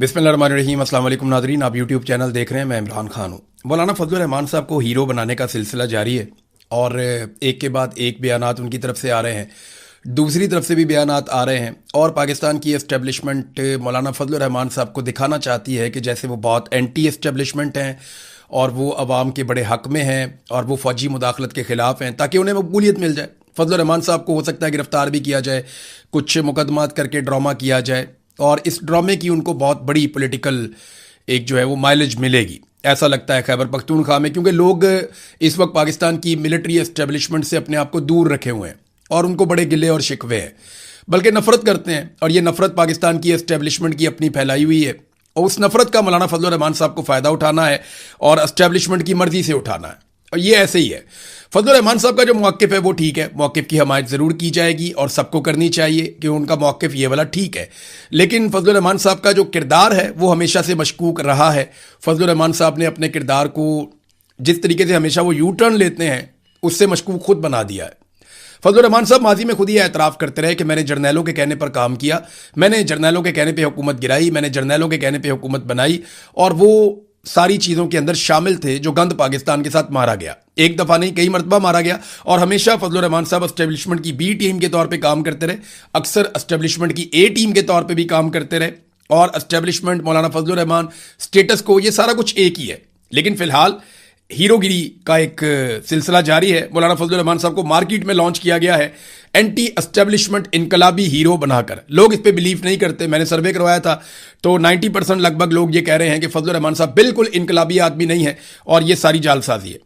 बिस्मिल्लाहिर्रहमानिर्रहीम। अस्सलाम वालेकुम नाज़रीन, आप यूट्यूब चैनल देख रहे हैं। मैं इमरान खान हूँ। मौलाना फजलुर रहमान साहब को हीरो बनाने का सिलसिला जारी है और एक के बाद एक बयानात उनकी तरफ से आ रहे हैं, दूसरी तरफ से भी बयानात आ रहे हैं और पाकिस्तान की एस्टेब्लिशमेंट मौलाना फजलुर रहमान साहब को दिखाना चाहती है कि जैसे वो बहुत एंटी एस्टेब्लिशमेंट हैं और वो अवाम के बड़े हक़ में हैं और वो फ़ौजी मुदाखलत के ख़िलाफ़ हैं, ताकि उन्हें मकबूलियत मिल जाए। फजलुर रहमान साहब को हो सकता है गिरफ़्तार भी किया जाए, कुछ मुकदमात करके ड्रामा किया जाए और इस ड्रामे की उनको बहुत बड़ी पॉलिटिकल एक जो है वो माइलेज मिलेगी, ऐसा लगता है खैबर पख्तूनख्वा में, क्योंकि लोग इस वक्त पाकिस्तान की मिलिट्री एस्टेब्लिशमेंट से अपने आप को दूर रखे हुए हैं और उनको बड़े गिले और शिकवे हैं, बल्कि नफ़रत करते हैं। और ये नफ़रत पाकिस्तान की एस्टेब्लिशमेंट की अपनी फैलाई हुई है और उस नफ़रत का मौलाना फजलुर रहमान साहब को फ़ायदा उठाना है और एस्टेब्लिशमेंट की मर्ज़ी से उठाना है। और ये ऐसे ही है। फजलुर रहमान साहब का जो मौक़िफ़ है वो ठीक है, मौक़िफ़ की हमायत ज़रूर की जाएगी और सबको करनी चाहिए कि उनका मौक़िफ़ ये वाला ठीक है। लेकिन फजलुर रहमान साहब का जो किरदार है वो हमेशा से मशकूक रहा है। फजलुर रहमान साहब ने अपने किरदार को जिस तरीके से हमेशा वो यू टर्न लेते हैं उससे मशकूक खुद बना दिया है। फजलुर रहमान साहब माजी में खुद ही एतराफ़ करते रहे कि मैंने जर्नैलों के कहने पर काम किया, मैंने जर्नैलों के कहने पर हुकूमत गिराई, मैंने जर्नैलों के कहने पर हुकूमत बनाई और वो सारी चीज़ों के अंदर शामिल थे जो गंद पाकिस्तान के साथ मारा गया। एक दफ़ा नहीं, कई मरतबा मारा गया और हमेशा फजलुर रहमान साहब एस्टेब्लिशमेंट की बी टीम के तौर पे काम करते रहे, अक्सर एस्टेब्लिशमेंट की ए टीम के तौर पे भी काम करते रहे और एस्टेब्लिशमेंट मौलाना फजलुर रहमान स्टेटस को ये सारा कुछ एक ही है। लेकिन फ़िलहाल हीरोगिरी का एक सिलसिला जारी है। मौलाना फजलुर रहमान साहब को मार्केट में लॉन्च किया गया है एंटी एस्टेब्लिशमेंट इनकलाबी हीरो बनाकर। लोग इस पे बिलीव नहीं करते। मैंने सर्वे करवाया था तो 90% लगभग लोग ये कह रहे हैं कि फजलुर रहमान साहब बिल्कुल इनकलाबी आदमी नहीं है और ये सारी जालसाजी है।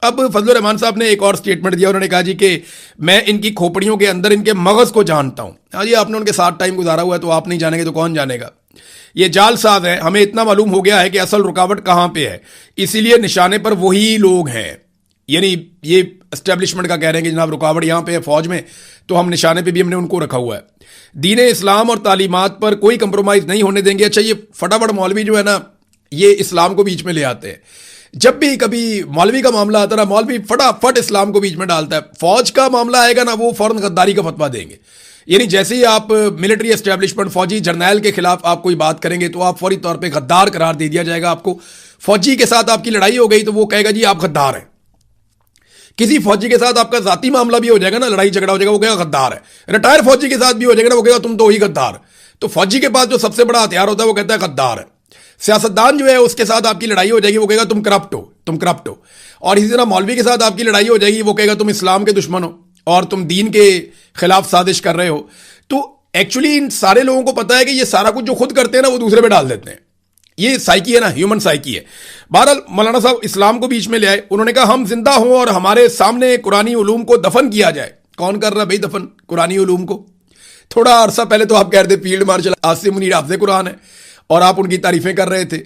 अब फजलुर रहमान साहब ने एक और स्टेटमेंट दिया। उन्होंने कहा जी कि मैं इनकी खोपड़ियों के अंदर इनके मगज़ को जानता हूँ। हाँ जी, आपने उनके साथ टाइम गुजारा हुआ है तो आप नहीं जानेंगे तो कौन जानेगा। ये जालसाज है, हमें इतना मालूम हो गया है कि असल रुकावट कहाँ पे है, इसीलिए निशाने पर वही लोग हैं। यानी ये एस्टेब्लिशमेंट का कह रहे हैं कि जनाब रुकावट यहाँ पे है फौज में, तो हम निशाने पे भी हमने उनको रखा हुआ है। दीन इस्लाम और तालीमात पर कोई कंप्रोमाइज़ नहीं होने देंगे। अच्छा, ये फटाफट मौलवी जो है ना, ये इस्लाम को बीच में ले आते हैं। जब भी कभी मौलवी का मामला आता है ना, मौलवी फटाफट इस्लाम को बीच में डालता है। फौज का मामला आएगा ना, वो फौरन गद्दारी का फतवा देंगे। यानी जैसे ही आप मिलिट्री एस्टेब्लिशमेंट फौजी जर्नैल के खिलाफ आप कोई बात करेंगे तो आप फौरी तौर पे गद्दार करार दे दिया जाएगा आपको। फौजी के साथ आपकी लड़ाई हो गई तो वो कहेगा जी आप गद्दार हैं। किसी फौजी के साथ आपका जाती मामला भी हो जाएगा ना, लड़ाई झगड़ा हो जाएगा, वो कहेगा गद्दार है। रिटायर फौजी के साथ भी हो जाएगा ना, वो कहेगा तुम तो ही गद्दार। तो फौजी के पास जो सबसे बड़ा हथियार होता है वो कहता है गद्दार है। सियासतदान जो है उसके साथ आपकी लड़ाई हो जाएगी, वो कहेगा तुम करप्ट हो, तुम करप्ट हो। और इसी तरह मौलवी के साथ आपकी लड़ाई हो जाएगी, वो कहेगा तुम इस्लाम के दुश्मन हो और तुम दीन के खिलाफ साजिश कर रहे हो। तो एक्चुअली इन सारे लोगों को पता है कि ये सारा कुछ जो खुद करते हैं ना वो दूसरे पे डाल देते हैं। ये साइकी है ना, ह्यूमन साइकी है। बहरहाल मौलाना साहब इस्लाम को बीच में ले आए। उन्होंने कहा हम जिंदा हों और हमारे सामने कुरानी उलूम को दफन किया जाए। कौन कर रहा भाई दफन कुरानी उलूम को? थोड़ा अरसा पहले तो आप कह रहे थे फील्ड मार्शल आसिम मुनीर हाफ़िज़ कुरान है और आप उनकी तारीफें कर रहे थे।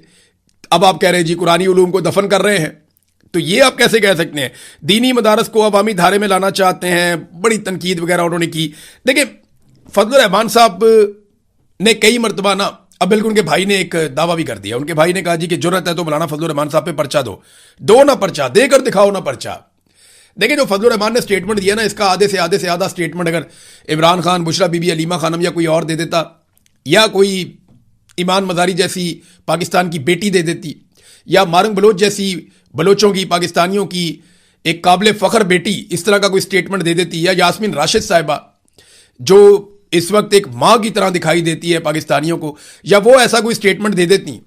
अब आप कह रहे हैं जी कुरानी उलूम को दफन कर रहे हैं, तो ये आप कैसे कह सकते हैं? दीनी मदारस को अवामी धारे में लाना चाहते हैं, बड़ी तनकीद वगैरह उन्होंने की। देखिए फजलुर रहमान साहब ने कई मरतबा ना, अब बिल्कुल उनके भाई ने एक दावा भी कर दिया। उनके भाई ने कहा जी कि जुर्रत है तो मौलाना फजलुर रहमान साहब पे पर्चा दो ना पर्चा देकर दिखाओ ना पर्चा। देखिए जो फजलुर रहमान ने स्टेटमेंट दिया ना, इसका आधे से आधा स्टेटमेंट अगर इमरान खान, बुशरा बीबी, अलीमा खानम या कोई और दे देता या कोई ईमान मजारी जैसी पाकिस्तान की बेटी दे देती या मारंग बलोच जैसी बलोचों की, पाकिस्तानियों की एक काबिल फ़ख्र बेटी इस तरह का कोई स्टेटमेंट दे देती, या यास्मीन राशिद साहिबा जो इस वक्त एक माँ की तरह दिखाई देती है पाकिस्तानियों को, या वो ऐसा कोई स्टेटमेंट दे देती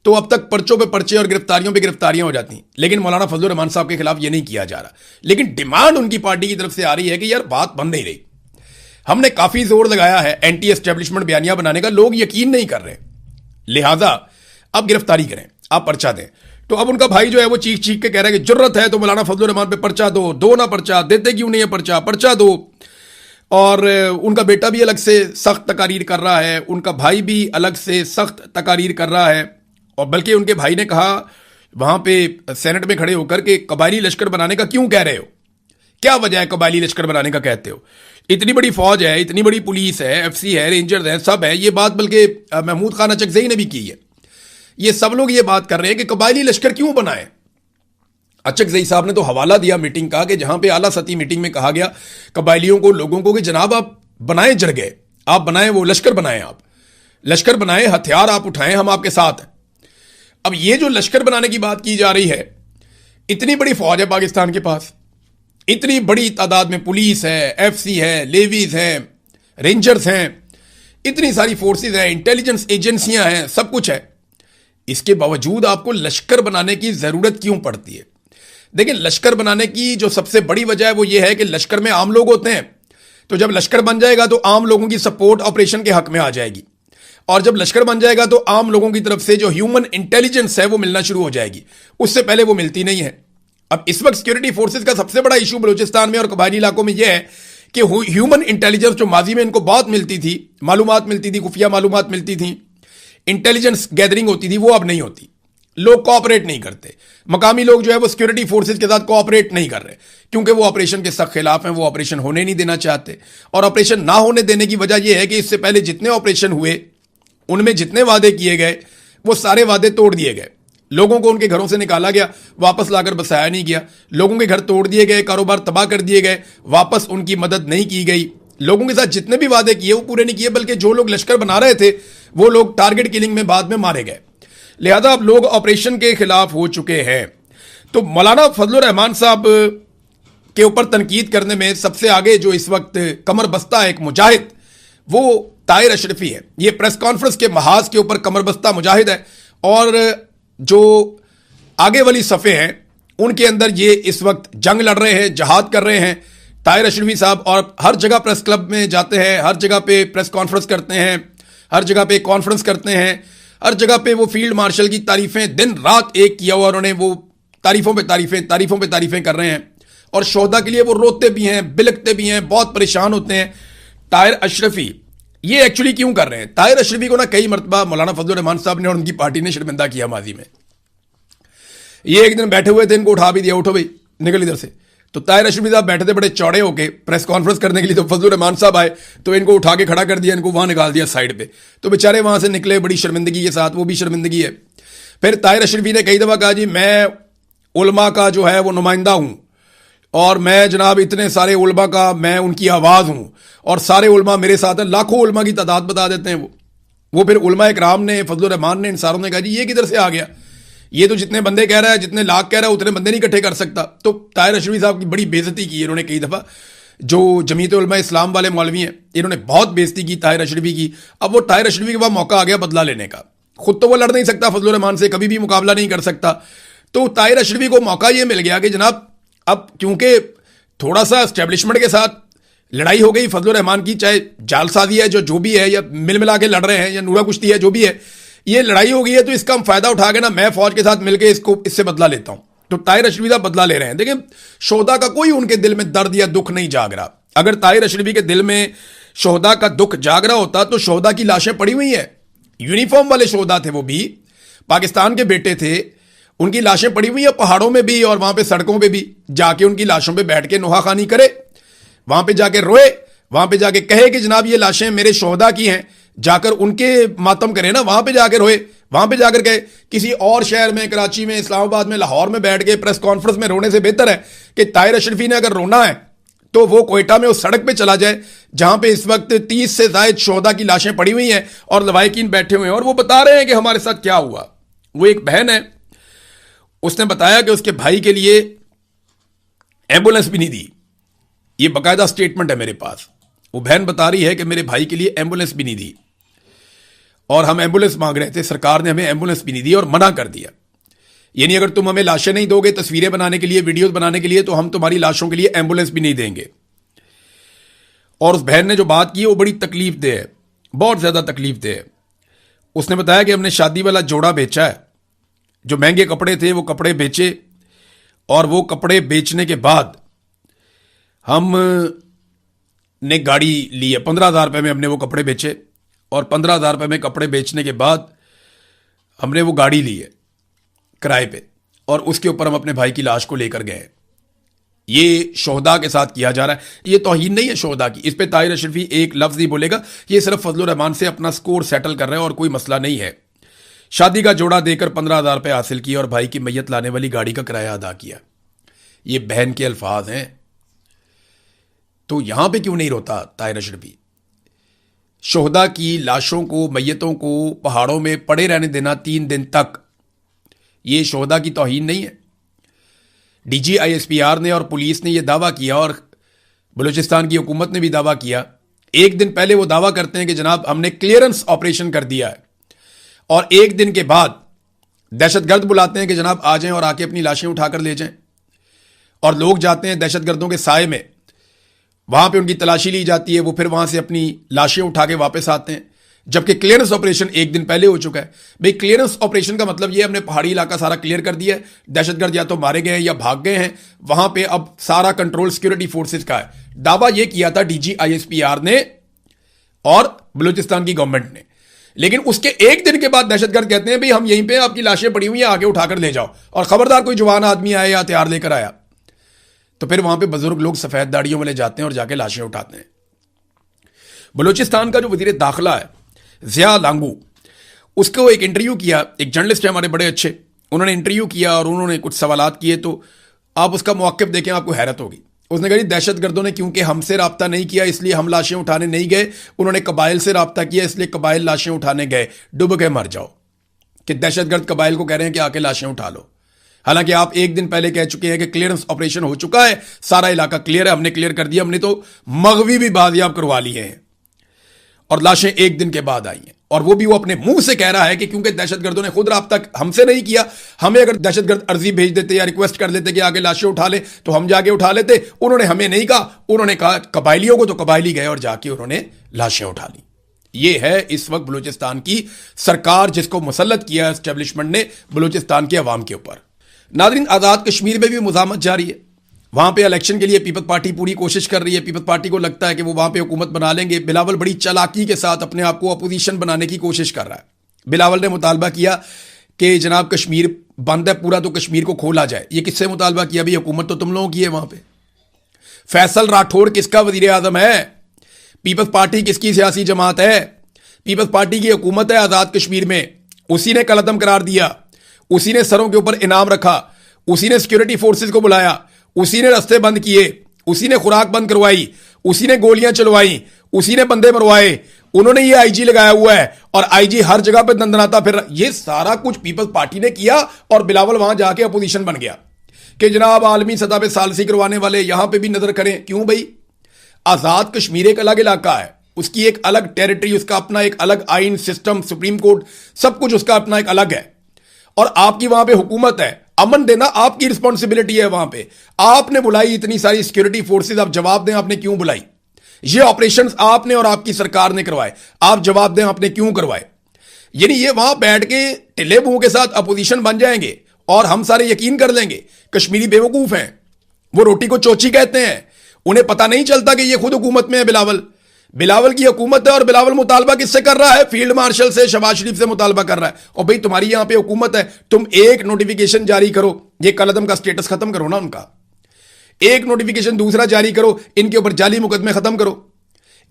तो अब तक पर्चों पे पर्चे और गिरफ्तारियों पे गिरफ्तारियां हो जाती। लेकिन मौलाना फजलुर रहमान साहब के खिलाफ ये नहीं किया जा रहा। लेकिन डिमांड उनकी पार्टी की तरफ से आ रही है कि यार बात बन नहीं रही। हमने काफ़ी जोर लगाया है एंटी एस्टेब्लिशमेंट बयानियां बनाने का, लोग यकीन नहीं कर रहे, लिहाजा अब गिरफ्तारी करें, आप पर्चा दें। तो अब उनका भाई जो है वो चीख चीख के कह रहा है कि जरूरत है तो मौलाना फजलुर रहमान पे पर्चा दो ना पर्चा, देते क्यों नहीं है पर्चा दो। और उनका बेटा भी अलग से सख्त तकारीर कर रहा है, उनका भाई भी अलग से सख्त तकारीर कर रहा है। और बल्कि उनके भाई ने कहा वहां पे सेनेट में खड़े होकर के कबायली लश्कर बनाने का क्यों कह रहे हो, क्या वजह है कबायली लश्कर बनाने का कहते हो? इतनी बड़ी फौज है, इतनी बड़ी पुलिस है, एफसी है, रेंजर्स है, सब है। ये बात बल्कि महमूद खान अचकज़ई ने भी की है। ये सब लोग ये बात कर रहे हैं कि कबायली लश्कर क्यों बनाए। अचकज़ई साहब ने तो हवाला दिया मीटिंग का कि जहां पे आला सतही मीटिंग में कहा गया कबायलियों को, लोगों को कि जनाब आप बनाए जरगे, आप बनाए वो लश्कर बनाए आप। लश्कर बनाए, हथियार आप उठाएं, हम आपके साथ हैं। अब ये जो लश्कर बनाने की बात की जा रही है, इतनी बड़ी फौज है पाकिस्तान के पास, इतनी बड़ी तादाद में पुलिस है, एफसी है, लेवीज हैं, रेंजर्स हैं, इतनी सारी फोर्सेस हैं, इंटेलिजेंस एजेंसियां हैं, सब कुछ है। इसके बावजूद आपको लश्कर बनाने की जरूरत क्यों पड़ती है? देखिए, लश्कर बनाने की जो सबसे बड़ी वजह है वो ये है कि लश्कर में आम लोग होते हैं, तो जब लश्कर बन जाएगा तो आम लोगों की सपोर्ट ऑपरेशन के हक में आ जाएगी, और जब लश्कर बन जाएगा तो आम लोगों की तरफ से जो ह्यूमन इंटेलिजेंस है वो मिलना शुरू हो जाएगी। उससे पहले वो मिलती नहीं है। अब इस वक्त सिक्योरिटी फोर्सेस का सबसे बड़ा इशू बलूचिस्तान में और कबायली इलाकों में यह है कि ह्यूमन इंटेलिजेंस जो माजी में इनको बहुत मिलती थी, मालूमात मिलती थी, खुफिया मालूमात मिलती थी, इंटेलिजेंस गैदरिंग होती थी, वो अब नहीं होती। लोग कोऑपरेट नहीं करते, मकामी लोग जो है वो सिक्योरिटी फोर्सेस के साथ कोऑपरेट नहीं कर रहे, क्योंकि वो ऑपरेशन के सख्त खिलाफ हैं, वो ऑपरेशन होने नहीं देना चाहते। और ऑपरेशन ना होने देने की वजह यह है कि इससे पहले जितने ऑपरेशन हुए उनमें जितने वादे किए गए वो सारे वादे तोड़ दिए गए। लोगों को उनके घरों से निकाला गया, वापस लाकर बसाया नहीं गया। लोगों के घर तोड़ दिए गए, कारोबार तबाह कर दिए गए, वापस उनकी मदद नहीं की गई। लोगों के साथ जितने भी वादे किए वो पूरे नहीं किए, बल्कि जो लोग लश्कर बना रहे थे वो लोग टारगेट किलिंग में बाद में मारे गए। लिहाजा अब लोग ऑपरेशन के खिलाफ हो चुके हैं। तो मौलाना फजलुर रहमान साहब के ऊपर तनकीद करने में सबसे आगे जो इस वक्त कमर बस्ता है एक मुजाहिद, वो ताहिर अशरफी है। ये प्रेस कॉन्फ्रेंस के महाज के ऊपर कमर बस्ता मुजाहिद है, और जो आगे वाली सफ़े हैं उनके अंदर ये इस वक्त जंग लड़ रहे हैं, जहाद कर रहे हैं ताहिर अशरफी साहब। और हर जगह प्रेस क्लब में जाते हैं, हर जगह पे प्रेस कॉन्फ्रेंस करते हैं, हर जगह पे कॉन्फ्रेंस करते हैं, हर जगह पे वो फील्ड मार्शल की तारीफें दिन रात एक किया हुआ उन्होंने, वो तारीफों पे तारीफें कर रहे हैं। और शोहदा के लिए वो रोते भी हैं, बिलकते भी हैं, बहुत परेशान होते हैं। ताहिर अशरफी ये एक्चुअली क्यों कर रहे हैं? ताहिर अशरफी को ना कई मरतबा मौलाना फजलुर रहमान साहब ने और उनकी पार्टी ने शर्मिंदा किया माजी में। ये एक दिन बैठे हुए थे, इनको उठा भी दिया, उठो भाई निकल इधर से। तो ताहिर अशरफी साहब बैठे थे बड़े चौड़े होके प्रेस कॉन्फ्रेंस करने के लिए, तो फजलुर रहमान साहब आए तो इनको उठा के खड़ा कर दिया, इनको वहां निकाल दिया साइड पे। तो बेचारे वहां से निकले बड़ी शर्मिंदगी के साथ, वो भी शर्मिंदगी है। फिर ताहिर अशरफी ने कई दफा कहा जी मैं उलमा का जो है वो नुमाइंदा हूं, और मैं जनाब इतने सारे उलमा का मैं उनकी आवाज़ हूँ, और सारे उलमा मेरे साथ हैं। लाखों उलमा की तादाद बता देते हैं वो फिर उलमा इकराम ने, फजलुर रहमान ने, इन सारों ने कहा जी ये किधर से आ गया, ये तो जितने बंदे कह रहा है, जितने लाख कह रहा है उतने बंदे नहीं इकट्ठे कर सकता। तो ताहिर अशरफी साहब की बड़ी बेइज्जती की इन्होंने कई दफ़ा। जो जमीयत उलमा इस्लाम वाले मौलवी हैं इन्होंने बहुत बेइज्जती की ताहिर अशरफी की। अब वो ताहिर अशरफी के पास मौका आ गया बदला लेने का। खुद तो वो लड़ नहीं सकता, फजलुर रहमान से कभी भी मुकाबला नहीं कर सकता, तो ताहिर अशरफी को मौका ये मिल गया कि जनाब अब क्योंकि थोड़ा सा एस्टेब्लिशमेंट के साथ लड़ाई हो गई फजलुर रहमान की, चाहे जालसाजी है जो भी है, या मिल मिला के लड़ रहे हैं, या नूरा कुश्ती है, जो भी है, ये लड़ाई हो गई है, तो इसका हम फायदा उठा के ना मैं फौज के साथ मिलकर इससे बदला लेता हूं। तो ताहिर अशरफी साहब बदला ले रहे हैं। देखिए, शोहदा का कोई उनके दिल में दर्द या दुख नहीं जाग रहा। अगर ताहिर अशरफी के दिल में शोहदा का दुख जाग रहा होता तो शोहदा की लाशें पड़ी हुई है, यूनिफॉर्म वाले शोहदा थे, वो भी पाकिस्तान के बेटे थे, उनकी लाशें पड़ी हुई है पहाड़ों में भी और वहां पे सड़कों पे भी। जाके उनकी लाशों पे बैठ के नुहाखानी करे, वहां पे जाके रोए, वहां पे जाके कहे कि जनाब ये लाशें मेरे शोहदा की हैं, जाकर उनके मातम करे ना, वहां पे जाकर रोए, वहां पे जाकर कहे। किसी और शहर में, कराची में, इस्लामाबाद में, लाहौर में बैठ के प्रेस कॉन्फ्रेंस में रोने से बेहतर है कि ताहिर अशरफी ने अगर रोना है तो वो कोयटा में उस सड़क पे चला जाए जहां पे इस वक्त 30 से ज्यादा शोहदा की लाशें पड़ी हुई हैं और लवाहिकीन बैठे हुए हैं, और वो बता रहे हैं कि हमारे साथ क्या हुआ। वो एक बहन है, उसने बताया कि उसके भाई के लिए एम्बुलेंस भी नहीं दी। ये बाकायदा स्टेटमेंट है मेरे पास। वो बहन बता रही है कि मेरे भाई के लिए एम्बुलेंस भी नहीं दी, और हम एम्बुलेंस मांग रहे थे, सरकार ने हमें एम्बुलेंस भी नहीं दी और मना कर दिया। यानी अगर तुम हमें लाशें नहीं दोगे तस्वीरें बनाने के लिए, वीडियोस बनाने के लिए, तो हम तुम्हारी लाशों के लिए एम्बुलेंस भी नहीं देंगे। और उस बहन ने जो बात की है वो बड़ी तकलीफ दे है, बहुत ज्यादा तकलीफ दे है। उसने बताया कि हमने शादी वाला जोड़ा बेचा है, जो महंगे कपड़े थे वो कपड़े बेचे, और वो कपड़े बेचने के बाद हम ने गाड़ी ली है। 15,000 रुपये में हमने वो कपड़े बेचे, और 15,000 रुपये में कपड़े बेचने के बाद हमने वो गाड़ी ली है किराए पे, और उसके ऊपर हम अपने भाई की लाश को लेकर गए। ये शोहदा के साथ किया जा रहा है। ये तौहीन नहीं है शोहदा की, इस पे ताहिर अशरफी एक लफ्ज नहीं बोलेगा। ये सिर्फ फजलुर रहमान से अपना स्कोर सेटल कर रहे हैं और कोई मसला नहीं है। शादी का जोड़ा देकर 15,000 रुपये हासिल किया और भाई की मैयत लाने वाली गाड़ी का किराया अदा किया। ये बहन के अल्फाज हैं। तो यहां पे क्यों नहीं रोता ताहिर अशरफी? शोहदा की लाशों को, मैयतों को पहाड़ों में पड़े रहने देना 3 दिन तक, ये शोहदा की तौहीन नहीं है? DGISPR ने और पुलिस ने यह दावा किया और बलूचिस्तान की हुकूमत ने भी दावा किया। एक दिन पहले वो दावा करते हैं कि जनाब हमने क्लियरेंस ऑपरेशन कर दिया है, और एक दिन के बाद दहशतगर्द बुलाते हैं कि जनाब आ जाएं और आके अपनी लाशें उठाकर ले जाएं, और लोग जाते हैं दहशतगर्दों के साए में, वहां पे उनकी तलाशी ली जाती है, वो फिर वहां से अपनी लाशें उठा के वापस आते हैं, जबकि क्लियरेंस ऑपरेशन एक दिन पहले हो चुका है। भाई क्लियरेंस ऑपरेशन का मतलब ये हमने पहाड़ी इलाका सारा क्लियर कर दिया है, दहशतगर्द या तो मारे गए हैं या भाग गए हैं, वहां पे अब सारा कंट्रोल सिक्योरिटी फोर्सेस का है। दावा यह किया था DGISPR ने और बलूचिस्तान की गवर्नमेंट ने, लेकिन उसके एक दिन के बाद दहशतगर्द कहते हैं भाई हम यहीं पे आपकी लाशें पड़ी हुई हैं, आगे उठाकर ले जाओ, और खबरदार कोई जवान आदमी आया या हथियार लेकर आया तो फिर वहां पे बुजुर्ग लोग सफेद दाढ़ियों वाले जाते हैं और जाके लाशें उठाते हैं। बलूचिस्तान का जो वजीर दाखिला है ज़िया लांगू, उसको एक इंटरव्यू किया, एक जर्नलिस्ट है हमारे बड़े अच्छे, उन्होंने इंटरव्यू किया और उन्होंने कुछ सवालात किए, तो आप उसका मौक़िफ़ देखें, आपको हैरत होगी। उसने कहा दहशतगर्दों ने क्योंकि हमसे रब्ता नहीं किया इसलिए हम लाशें उठाने नहीं गए, उन्होंने कबाइल से रब्ता किया इसलिए कबाइल लाशें उठाने गए, डूब के मर जाओ। कि दहशतगर्द कबाइल को कह रहे हैं कि आके लाशें उठा लो, हालांकि आप एक दिन पहले कह चुके हैं कि क्लियरेंस ऑपरेशन हो चुका है, सारा इलाका क्लियर है, हमने क्लियर कर दिया, हमने तो मगवी भी बाजियाब करवा लिए हैं, और लाशें एक दिन के बाद आई हैं। और वो भी वो अपने मुंह से कह रहा है कि क्योंकि दहशतगर्दों ने खुद रब्ता हमसे नहीं किया, हमें अगर दहशतगर्द अर्जी भेज देते या रिक्वेस्ट कर लेते कि आगे लाशें उठा ले तो हम जाके उठा लेते, उन्होंने हमें नहीं कहा, उन्होंने कहा कबाइलियों को, तो कबाइली गए और जाके उन्होंने लाशें उठा ली। ये है इस वक्त बलूचिस्तान की सरकार, जिसको मुसल्लत किया एस्टेब्लिशमेंट ने बलूचिस्तान के अवाम के ऊपर। नाज़रीन, आज़ाद कश्मीर में भी मुज़ाहमत जारी है, वहां पे इलेक्शन के लिए पीपल्स पार्टी पूरी कोशिश कर रही है। पीपल्स पार्टी को लगता है कि वो वहां पे हुकूमत बना लेंगे। बिलावल बड़ी चालाकी के साथ अपने आप को अपोजिशन बनाने की कोशिश कर रहा है। बिलावल ने मुतालबा किया कि जनाब कश्मीर बंद है पूरा, तो कश्मीर को खोला जाए। ये किससे मुतालबा किया? भाई हुकूमत तो तुम लोगों की है वहां पे। फैसल राठौड़ किसका वजीर आजम है? पीपल्स पार्टी किसकी सियासी जमात है? पीपल्स पार्टी की हुकूमत है आजाद कश्मीर में, उसी ने कलअदम करार दिया, उसी ने सरों के ऊपर इनाम रखा, उसी ने सिक्योरिटी फोर्सेस को बुलाया, उसी ने रास्ते बंद किए, उसी ने खुराक बंद करवाई, उसी ने गोलियां चलवाई, उसी ने बंदे मरवाए, उन्होंने ये आईजी लगाया हुआ है और आईजी हर जगह पे दंदनाता फिर। ये सारा कुछ पीपल्स पार्टी ने किया और बिलावल वहां जाके अपोजिशन बन गया कि जनाब आलमी सतह पे सालसी करवाने वाले यहां पे भी नजर करें। क्यों भाई? आजाद कश्मीर एक अलग इलाका है, उसकी एक अलग टेरिटरी, उसका अपना एक अलग आइन सिस्टम, सुप्रीम कोर्ट, सब कुछ उसका अपना एक अलग है, और आपकी वहां पे हुकूमत है। अमन देना आपकी रिस्पॉन्सिबिलिटी है। वहां पे आपने बुलाई इतनी सारी सिक्योरिटी फोर्सेस, आप जवाब दें आपने क्यों बुलाई? ये ऑपरेशंस आपने और आपकी सरकार ने करवाए, आप जवाब दें आपने क्यों करवाए? यानी ये वहां बैठ के टिल्ले मुंह के साथ अपोजिशन बन जाएंगे और हम सारे यकीन कर लेंगे। कश्मीरी बेवकूफ हैं, वो रोटी को चोची कहते हैं, उन्हें पता नहीं चलता कि ये खुद हुकूमत में है। बिलावल की हुकूमत है और बिलावल मुतालबा किससे कर रहा है? फील्ड मार्शल से, शहबाज शरीफ से मुतालबा कर रहा है। और भाई तुम्हारी यहां पे हुकूमत है, तुम एक नोटिफिकेशन जारी करो, ये कलअदम का स्टेटस खत्म करो ना उनका, एक नोटिफिकेशन दूसरा जारी करो, इनके ऊपर जाली मुकदमे खत्म करो,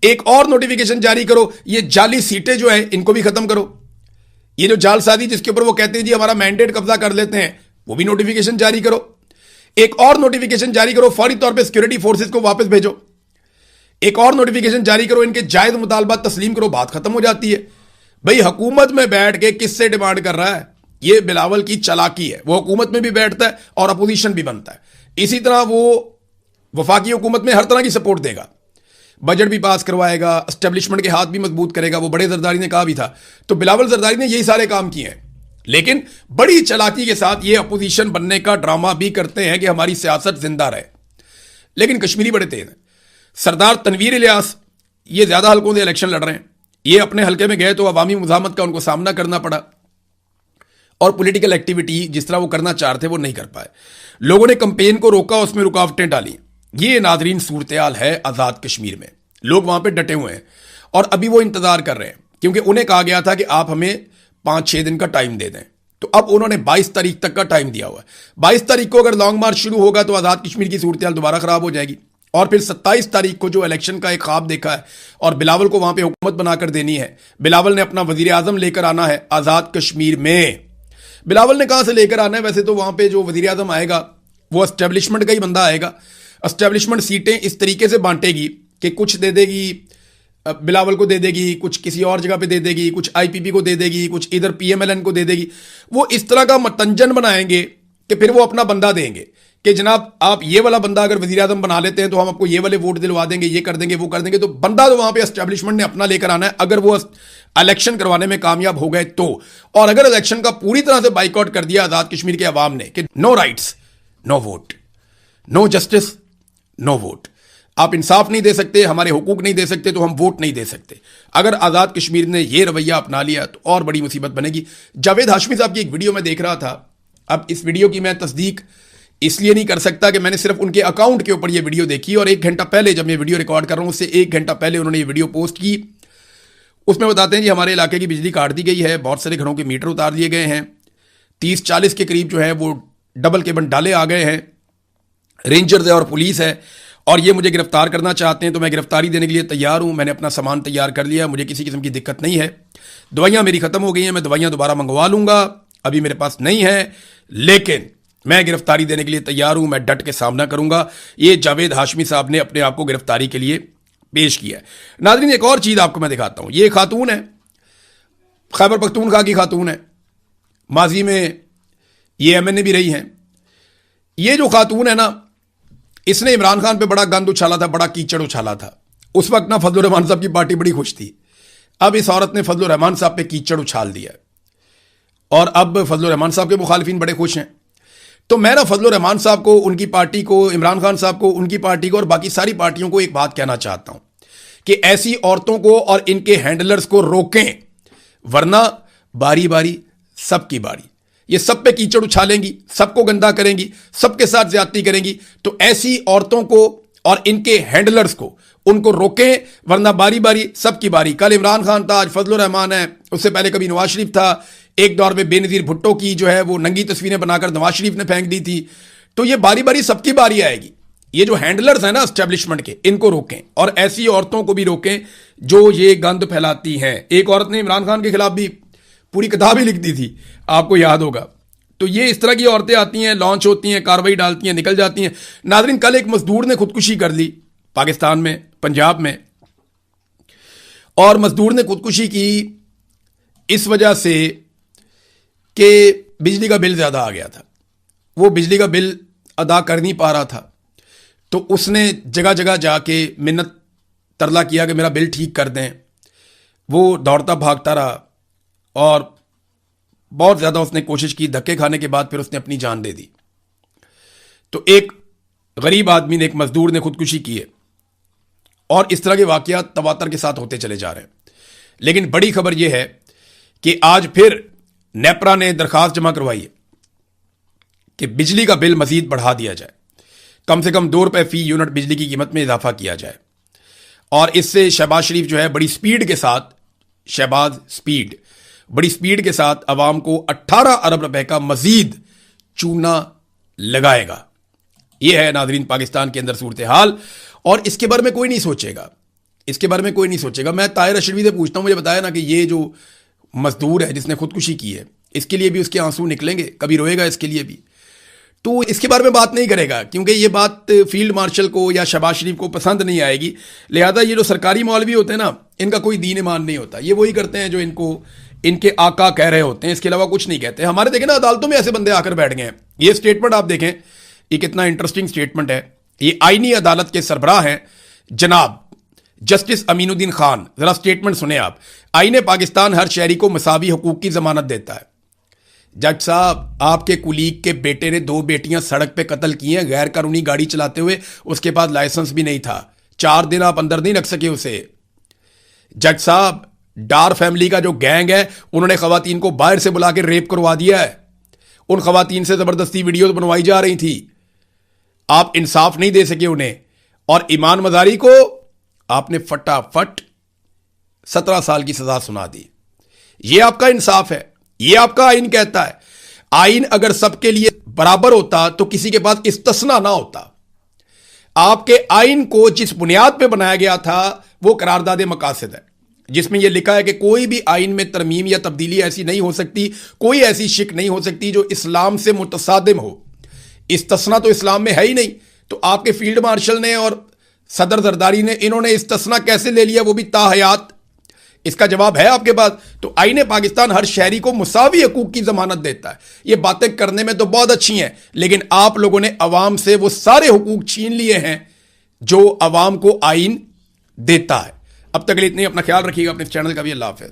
एक और नोटिफिकेशन जारी करो, ये जाली सीटें जो है इनको भी खत्म करो, ये जो जालसाजी जिसके ऊपर वो कहते हैं जी हमारा मैंडेट कब्जा कर लेते हैं, वो भी नोटिफिकेशन जारी करो, एक और नोटिफिकेशन जारी करो, फौरी तौर पर सिक्योरिटी फोर्सेज को वापस भेजो, एक और नोटिफिकेशन जारी करो, इनके जायज मुतालबात तस्लीम करो, बात खत्म हो जाती है। भाई हुकूमत में बैठ के किससे डिमांड कर रहा है? ये बिलावल की चालाकी है। वो हुकूमत में भी बैठता है और अपोजिशन भी बनता है। इसी तरह वो वफाकी हुकूमत में हर तरह की सपोर्ट देगा, बजट भी पास करवाएगा, एस्टेब्लिशमेंट के हाथ भी मजबूत करेगा। वो बड़े जरदारी ने कहा भी था, तो बिलावल जरदारी ने यही सारे काम किए हैं, लेकिन बड़ी चालाकी के साथ ये अपोजिशन बनने का ड्रामा भी करते हैं कि हमारी सियासत जिंदा रहे। लेकिन कश्मीरी बड़े तेज हैं। सरदार तनवीर इलियास ये ज्यादा हल्कों से इलेक्शन लड़ रहे हैं, ये अपने हल्के में गए तो अवामी मुजाहमत का उनको सामना करना पड़ा और पॉलिटिकल एक्टिविटी जिस तरह वो करना चाहते थे वो नहीं कर पाए। लोगों ने कंपेन को रोका, उसमें रुकावटें डाली। ये नाजरीन सूरत-ए-हाल है आजाद कश्मीर में। लोग वहां पे डटे हुए हैं और अभी वो इंतजार कर रहे हैं, क्योंकि उन्हें कहा गया था कि आप हमें 5-6 दिन का टाइम दे दें, तो अब उन्होंने 22 तारीख तक का टाइम दिया हुआ है। 22 तारीख को अगर लॉन्ग मार्च शुरू होगा तो आजाद कश्मीर की सूरत-ए-हाल दोबारा खराब हो जाएगी, और फिर 27 तारीख को जो इलेक्शन का एक ख्वाब देखा है और बिलावल को वहां पे हुकूमत बनाकर देनी है, बिलावल ने अपना वजीर आजम लेकर आना है आजाद कश्मीर में। बिलावल ने कहां से लेकर आना है? वैसे तो वहां पे जो वजीर आजम आएगा वो एस्टेब्लिशमेंट का ही बंदा आएगा। एस्टेब्लिशमेंट सीटें इस तरीके से बांटेगी कि कुछ दे देगी बिलावल को दे देगी, कुछ किसी और जगह पे दे देगी, कुछ आईपीपी को दे देगी, कुछ इधर पीएमएलएन को दे देगी। वो इस तरह का मतंजन बनाएंगे कि फिर वो अपना बंदा देंगे कि जनाब आप ये वाला बंदा अगर वजीर आजम बना लेते हैं तो हम आपको ये वाले वोट दिलवा देंगे, ये कर देंगे, वो कर देंगे। तो बंदा तो वहां पे एस्टेब्लिशमेंट ने अपना लेकर आना है अगर वो इलेक्शन करवाने में कामयाब हो गए तो। और अगर इलेक्शन का पूरी तरह से बाइकआउट कर दिया आजाद कश्मीर के अवाम ने कि no rights no vote, no justice no vote, आप इंसाफ नहीं दे सकते, हमारे हुकूक नहीं दे सकते, तो हम वोट नहीं दे सकते। अगर आजाद कश्मीर ने यह रवैया अपना लिया तो और बड़ी मुसीबत बनेगी। जावेद हाशमी साहब की एक वीडियो में देख रहा था। अब इस वीडियो की मैं तस्दीक इसलिए नहीं कर सकता कि मैंने सिर्फ उनके अकाउंट के ऊपर यह वीडियो देखी और 1 घंटा पहले जब मैं वीडियो रिकॉर्ड कर रहा हूं उससे 1 घंटा पहले उन्होंने ये वीडियो पोस्ट की। उसमें बताते हैं जी हमारे इलाके की बिजली काट दी गई है, बहुत सारे घरों के मीटर उतार दिए गए हैं, 30-40 के करीब जो है वो डबल केबल डाले आ गए हैं, रेंजर्स है और पुलिस है और ये मुझे गिरफ्तार करना चाहते हैं तो मैं गिरफ्तारी देने के लिए तैयार हूं। मैंने अपना सामान तैयार कर लिया, मुझे किसी किस्म की दिक्कत नहीं है। दवाइयां मेरी खत्म हो गई हैं, मैं दवाइयां दोबारा मंगवा लूंगा, अभी मेरे पास नहीं है, लेकिन मैं गिरफ्तारी देने के लिए तैयार हूं, मैं डट के सामना करूंगा। ये जावेद हाशमी साहब ने अपने आप को गिरफ्तारी के लिए पेश किया है। नाज़रीन एक और चीज आपको मैं दिखाता हूं। ये खातून है, खैबर पख्तूनख्वा की खातून है, माजी में ये एमएनए भी रही हैं। ये जो खातून है ना, इसने इमरान खान पे बड़ा गंद उछाला था, बड़ा कीचड़ उछाला था। उस वक्त ना फजलुर रहमान साहब की पार्टी बड़ी खुश थी। अब इस औरत ने फजलुर रहमान साहब पे कीचड़ उछाल दिया और अब फजलुर रहमान साहब के मुखालिफिन बड़े खुश हैं। तो मैं ना फजलुर रहमान साहब को, उनकी पार्टी को, इमरान खान साहब को, उनकी पार्टी को और बाकी सारी पार्टियों को एक बात कहना चाहता हूं कि ऐसी औरतों को और इनके हैंडलर्स को रोकें, वरना बारी बारी सबकी बारी, ये सब पे कीचड़ उछालेंगी, सबको गंदा करेंगी, सबके साथ ज्यादती करेंगी। तो ऐसी औरतों को और इनके हैंडलर्स को उनको रोकें, वरना बारी बारी सबकी बारी। कल इमरान खान था, आज फजलुर रहमान है, उससे पहले कभी नवाज शरीफ था। एक दौर में बेनजीर भुट्टो की जो है वो नंगी तस्वीरें बनाकर नवाज शरीफ ने फेंक दी थी। तो ये बारी बारी सबकी बारी आएगी। ये जो हैंडलर्स हैं ना एस्टेब्लिशमेंट के, इनको रोकें और ऐसी औरतों को भी रोकें जो ये गंद फैलाती हैं। एक औरत ने इमरान खान के खिलाफ भी पूरी किताब ही लिख दी थी, आपको याद होगा। तो ये इस तरह की औरतें आती हैं, लॉन्च होती हैं, कार्रवाई डालती हैं, निकल जाती हैं। नाज़रीन कल एक मजदूर ने खुदकुशी कर ली पाकिस्तान में, पंजाब में, और मजदूर ने खुदकुशी की इस वजह से कि बिजली का बिल ज्यादा आ गया था। वो बिजली का बिल अदा कर नहीं पा रहा था, तो उसने जगह जगह जाके मिन्नत तरला किया कि मेरा बिल ठीक कर दें। वो दौड़ता भागता रहा और बहुत ज्यादा उसने कोशिश की। धक्के खाने के बाद फिर उसने अपनी जान दे दी। तो एक गरीब आदमी ने, एक मजदूर ने खुदकुशी की है और इस तरह के वाकयात तवातर के साथ होते चले जा रहे हैं। लेकिन बड़ी खबर यह है कि आज फिर नेपरा ने दरखास्त जमा करवाई है कि बिजली का बिल मजीद बढ़ा दिया जाए, कम से कम 2 रुपए फी यूनिट बिजली की कीमत में इजाफा किया जाए। और इससे शहबाज शरीफ जो है बड़ी स्पीड के साथ, बड़ी स्पीड के साथ अवाम को 18 अरब रुपए का मजीद चूना लगाएगा। यह है नाजरीन पाकिस्तान के अंदर सूरत हाल, और इसके बारे में कोई नहीं सोचेगा, इसके बारे में कोई नहीं सोचेगा। मैं ताहिर अशरफी से पूछता हूं, मुझे बताया ना कि ये जो मजदूर है जिसने खुदकुशी की है, इसके लिए भी उसके आंसू निकलेंगे, कभी रोएगा इसके लिए भी, तो इसके बारे में बात नहीं करेगा क्योंकि ये बात फील्ड मार्शल को या शहबाज शरीफ को पसंद नहीं आएगी। लिहाजा ये जो सरकारी मौलवी होते हैं ना, इनका कोई दीन ईमान नहीं होता। ये वही करते हैं जो इनको इनके आका कह रहे होते हैं, इसके अलावा कुछ नहीं कहते। हमारे देखें ना अदालतों में ऐसे बंदे आकर बैठ गए हैं। ये स्टेटमेंट आप देखें, ये कितना इंटरेस्टिंग स्टेटमेंट है। ये आईनी अदालत के सरबराह हैं जनाब जस्टिस अमीनुद्दीन खान। जरा स्टेटमेंट सुने आप। आईने पाकिस्तान हर शहरी को मसावी हुकूक की जमानत देता है। जज साहब, आपके कुलीग के बेटे ने 2 बेटियां सड़क पे कत्ल की हैं गैर कानूनी गाड़ी चलाते हुए, उसके पास लाइसेंस भी नहीं था। 4 दिन आप अंदर नहीं रख सके उसे। जज साहब, डार फैमिली का जो गैंग है उन्होंने खवातीन को बाहर से बुला के रेप करवा दिया है। उन खवातीन से जबरदस्ती वीडियो बनवाई जा रही थी। आप इंसाफ नहीं दे सके उन्हें, और ईमान मजारी को आपने फटाफट 17 साल की सजा सुना दी। यह आपका इंसाफ है, यह आपका आइन कहता है। आइन अगर सबके लिए बराबर होता तो किसी के पास इस्तिस्ना ना होता। आपके आइन को जिस बुनियाद पे बनाया गया था वो करारदाद मकासद है, जिसमें यह लिखा है कि कोई भी आइन में तरमीम या तब्दीली ऐसी नहीं हो सकती, कोई ऐसी शिक नहीं हो सकती जो इस्लाम से मुतसादिम हो। इस्तिस्ना तो इस्लाम में है ही नहीं। तो आपके फील्ड मार्शल ने और सदर जरदारी ने इन्होंने इस्तिस्ना कैसे ले लिया, वो भी ताहयात? इसका जवाब है आपके पास? तो आईने पाकिस्तान हर शहरी को मुसावी हकूक की जमानत देता है। ये बातें करने में तो बहुत अच्छी हैं, लेकिन आप लोगों ने अवाम से वो सारे हकूक छीन लिए हैं जो अवाम को आइन देता है। अब तक के लिए इतनी, अपना ख्याल रखिएगा, अपने चैनल का भी। अल्लाह हाफ़िज़।